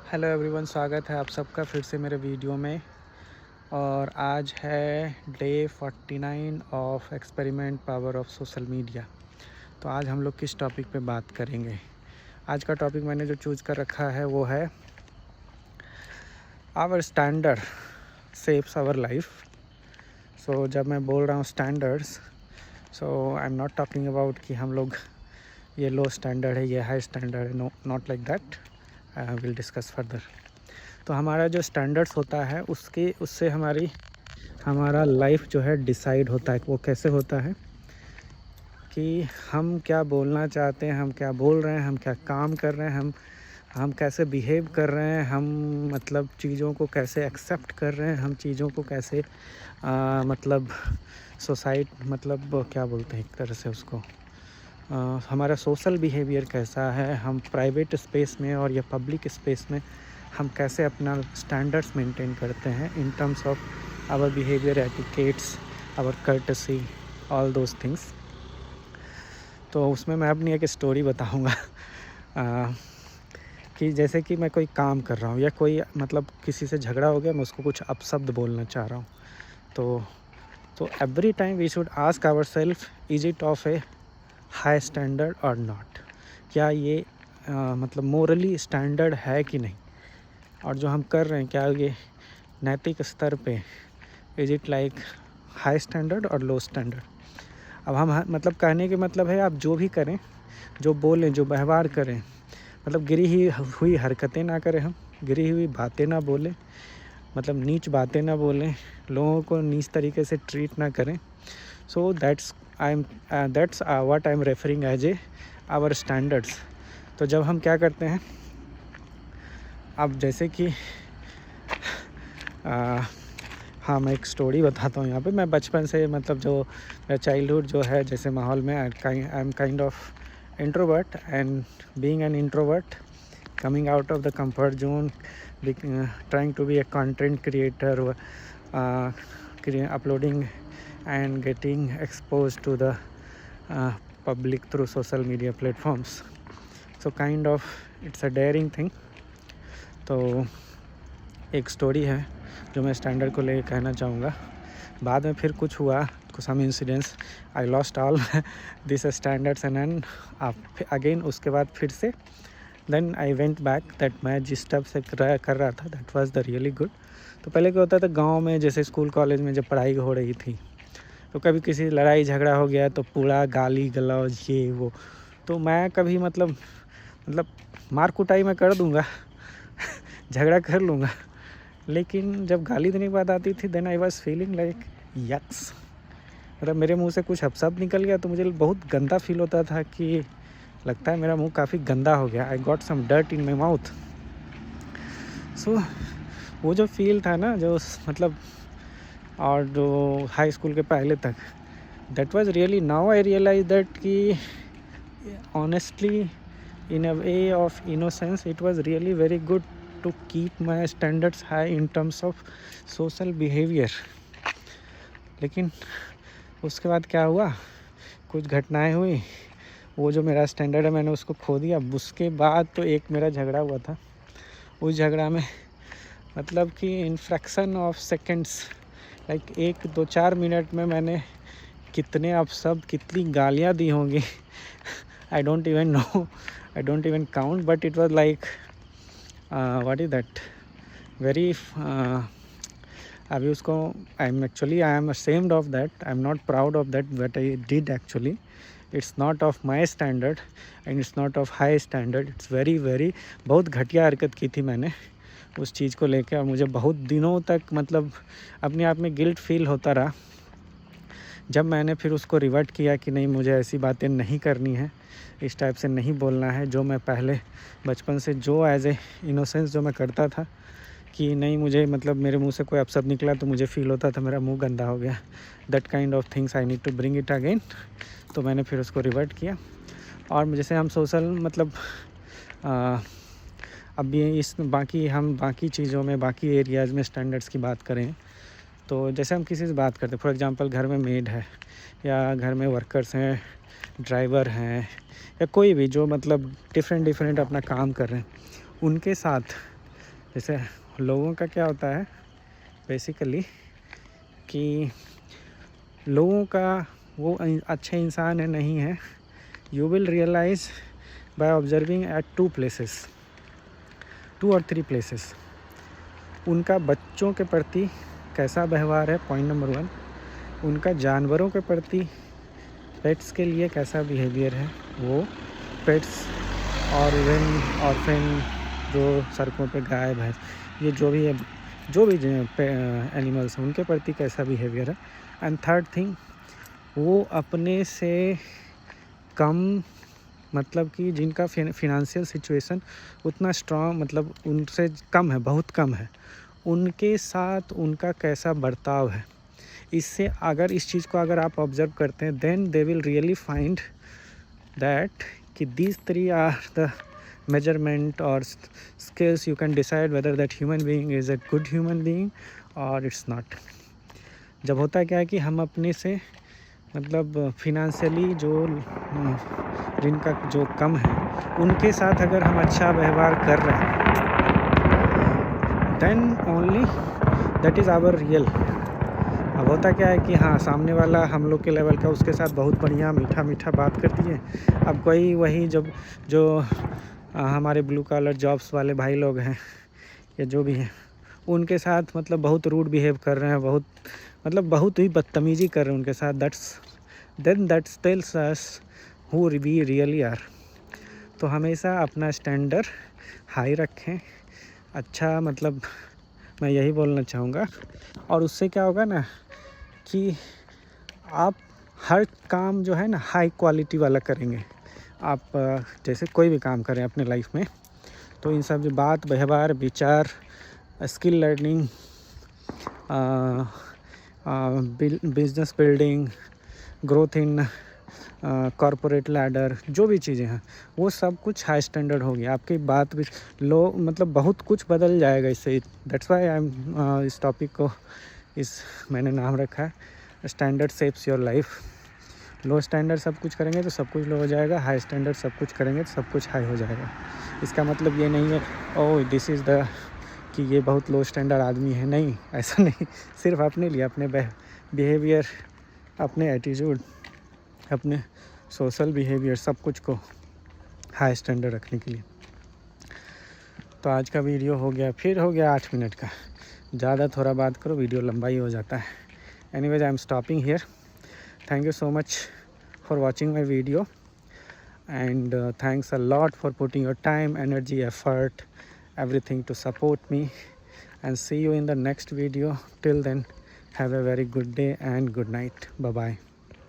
Hello everyone, स्वागत है आप सबका फिर से मेरे वीडियो में। और आज है day 49 of experiment power of social media. तो आज हम लोग किस टॉपिक पे बात करेंगे। आज का टॉपिक मैंने जो चूज़ कर रखा है वो है our standard saves our life. So जब मैं बोल रहा हूँ standards, so I am not talking about कि हम लोग ये लो स्टैंडर्ड है, ये हाई स्टैंडर्ड है। No, not like that. I will discuss further. तो हमारा जो स्टैंडर्ड्स होता है उससे हमारा लाइफ जो है डिसाइड होता है। वो कैसे होता है कि हम क्या बोलना चाहते हैं, हम क्या बोल रहे हैं, हम क्या काम कर रहे हैं, हम कैसे बिहेव कर रहे हैं, हम मतलब चीज़ों को कैसे एक्सेप्ट कर रहे हैं, हम चीज़ों को कैसे मतलब मतलब क्या बोलते हैं एक तरह से उसको, हमारा सोशल बिहेवियर कैसा है, हम प्राइवेट स्पेस में और या पब्लिक स्पेस में हम कैसे अपना स्टैंडर्ड्स मेंटेन करते हैं in terms of our behaviour, etiquettes, our courtesy, all those things. तो उसमें मैं अपनी एक स्टोरी बताऊंगा कि जैसे कि मैं कोई काम कर रहा हूँ या कोई मतलब किसी से झगड़ा हो गया, मैं उसको कुछ अपशब्द बोलना चाह रहा हूँ। तो every time we should ask our self, is it of a high standard or not. क्या ये मतलब मोरली स्टैंडर्ड है कि नहीं, और जो हम कर रहे हैं क्या ये नैतिक स्तर पे is it like high standard और लो स्टैंडर्ड। अब हम मतलब कहने के मतलब है, आप जो भी करें, जो बोलें, जो व्यवहार करें, मतलब गिरी हुई हरकतें ना करें, हम गिरी हुई बातें ना बोलें, मतलब नीच बातें ना बोलें, लोगों को नीच तरीके से ट्रीट ना करें। So that's what I am referring as a our standards. तो जब हम क्या करते हैं, अब जैसे कि हाँ, मैं एक स्टोरी बताता हूँ यहाँ पे। मैं बचपन से मतलब जो मेरा चाइल्डहुड जो है, जैसे माहौल में I am kind of introvert, and being an introvert coming out of the comfort zone, trying to be a content creator, uploading and getting exposed to the public through social media platforms. So kind of it's a daring thing. तो एक story है जो मैं standard को लेकर कहना चाहूँगा। बाद में फिर कुछ हुआ, some incidents, I lost all this standards and again उसके बाद फिर से then I went back that मैं जिस स्टेप से कर रहा था that was the really good. तो पहले क्या होता था गांव में, जैसे स्कूल कॉलेज में जब पढ़ाई हो रही थी, तो कभी किसी लड़ाई झगड़ा हो गया तो पूरा गाली गलौज ये वो, तो मैं कभी मतलब मार कुटाई मैं कर दूंगा झगड़ा कर लूँगा, लेकिन जब गाली देने की बात आती थी then I was feeling like yucks. मतलब मेरे मुंह से कुछ अपशब्द निकल गया तो मुझे बहुत गंदा फील होता था कि लगता है मेरा मुंह काफ़ी गंदा हो गया, I got some dirt in my mouth. So वो जो फील था ना, जो मतलब, और जो हाई स्कूल के पहले तक, that was really, now I realise that कि honestly in a way of innocence it was really very good to keep my standards high in terms of social behaviour. लेकिन उसके बाद क्या हुआ, कुछ घटनाएं हुई, वो जो मेरा स्टैंडर्ड है मैंने उसको खो दिया। उसके बाद तो एक मेरा झगड़ा हुआ था, उस झगड़ा में मतलब कि in fraction of seconds, like 1-2-4 minute में मैंने कितने अपशब्द, कितनी गालियाँ दी होंगी I don't even know, I don't even count, but it was like what is that very, अभी उसको I am ashamed of that, I am not proud of that what I did actually. It's not of my standard and it's not of high standard, it's very बहुत घटिया हरकत की थी मैंने उस चीज़ को लेकर, और मुझे बहुत दिनों तक मतलब अपने आप में गिल्ट फील होता रहा। जब मैंने फिर उसको रिवर्ट किया कि नहीं, मुझे ऐसी बातें नहीं करनी है, इस टाइप से नहीं बोलना है, जो मैं पहले बचपन से जो एज ए इनोसेंस जो मैं करता था कि नहीं, मुझे मतलब मेरे मुंह से कोई अपशब्द निकला तो मुझे फील होता था मेरा मुंह गंदा हो गया, that kind of things I need to bring it again. तो मैंने फिर उसको रिवर्ट किया। और जैसे हम सोशल मतलब अब ये हम बाकी चीज़ों में, बाकी एरियाज़ में स्टैंडर्ड्स की बात करें, तो जैसे हम किसी से बात करते हैं, फॉर एग्जांपल घर में मेड है या घर में वर्कर्स हैं, ड्राइवर हैं, या कोई भी जो मतलब डिफरेंट अपना काम कर रहे हैं, उनके साथ जैसे लोगों का क्या होता है बेसिकली कि लोगों का वो अच्छे इंसान है नहीं है, you will realise by observing at 2 और 3 प्लेसेस। उनका बच्चों के प्रति कैसा व्यवहार है, पॉइंट नंबर 1। उनका जानवरों के प्रति, पेट्स के लिए कैसा बिहेवियर है वो, पेट्स और इवन ऑर्फन जो सड़कों पे गाय भैंस ये जो भी है, जो भी एनिमल्स हैं उनके प्रति कैसा बिहेवियर है। एंड थर्ड थिंग, वो अपने से कम, मतलब कि जिनका फिनेंशियल सिचुएशन उतना स्ट्रॉन्ग, मतलब उनसे कम है, बहुत कम है, उनके साथ उनका कैसा बर्ताव है। इससे अगर इस चीज़ को अगर आप ऑब्जर्व करते हैं, then they will really find that कि these 3 are the measurement or skills you can decide whether that human being is a good human being or it's not। जब होता है क्या है कि हम अपने से मतलब फिनेंशियली जो जिनका जो कम है उनके साथ अगर हम अच्छा व्यवहार कर रहे हैं, then only that is our real. अब होता क्या है कि हाँ, सामने वाला हम लोग के लेवल का, उसके साथ बहुत बढ़िया मीठा मीठा बात करती है। अब कोई वही जब जो हमारे ब्लू कॉलर जॉब्स वाले भाई लोग हैं या जो भी हैं, उनके साथ मतलब बहुत रूड बिहेव कर रहे हैं, बहुत ही बदतमीज़ी कर रहे हैं उनके साथ, that's tells us who we really are. तो हमेशा अपना स्टैंडर्ड हाई रखें, अच्छा, मतलब मैं यही बोलना चाहूँगा। और उससे क्या होगा ना कि आप हर काम जो है ना हाई क्वालिटी वाला करेंगे। आप जैसे कोई भी काम करें अपने लाइफ में, तो इन सब बात, व्यवहार, विचार, skill learning, business building, growth in corporate ladder, जो भी चीज़ें हैं वो सब कुछ हाई स्टैंडर्ड होगी। आपकी बात भी मतलब बहुत कुछ बदल जाएगा इससे। दैट्स वाई आई एम इस टॉपिक को मैंने नाम रखा है standard shapes your life. Low standard सब कुछ करेंगे तो सब कुछ लो हो जाएगा, हाई स्टैंडर्ड सब कुछ करेंगे तो सब कुछ हाई हो जाएगा। इसका मतलब ये नहीं है ओह दिस इज़ द कि ये बहुत लो स्टैंडर्ड आदमी है, नहीं, ऐसा नहीं। सिर्फ अपने लिए, अपने बिहेवियर, अपने एटीट्यूड, अपने सोशल बिहेवियर, सब कुछ को हाई स्टैंडर्ड रखने के लिए। तो आज का वीडियो हो गया 8 मिनट का। ज़्यादा थोड़ा बात करो, वीडियो लंबा ही हो जाता है। Anyways I am stopping here. Thank you so much for watching my video, and thanks a lot for putting your time, energy, effort, everything to support me, and see you in the next video. Till then, have a very good day and good night. Bye bye.